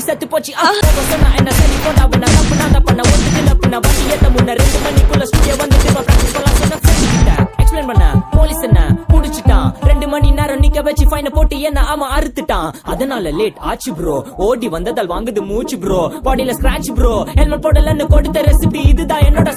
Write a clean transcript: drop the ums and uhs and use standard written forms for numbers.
செத்து போச்சு சொன்னா என்ன சரி போட்டா பண்ண தப்பு நான் தான் பண்ண ஒத்துக்கு நப்பு நான் வண்டி ஏத்த முன்ன 2 மணிக்குள்ள ஸ்டுடியோ வந்து திரும்ப பிராக்டிஸ் பண்ணலாம் சொன்ன ஃப்ரெண்ட் கிட்ட எக்ஸ்பிளைன் பண்ண போலீஸ் என்ன புடிச்சிட்டான் 2 மணி நேரம் நிக்க வச்சு ஃபைன போட்டு என்ன அவன் அறுத்துட்டான் அதனால லேட் ஆச்சு ப்ரோ ஓடி வந்ததால் வாங்குது மூச்சு ப்ரோ பாடியில ஸ்கிராட்ச் ப்ரோ ஹெல்மெட் போடலன்னு கொடுத்த ரெசிபி இதுதான் என்னோட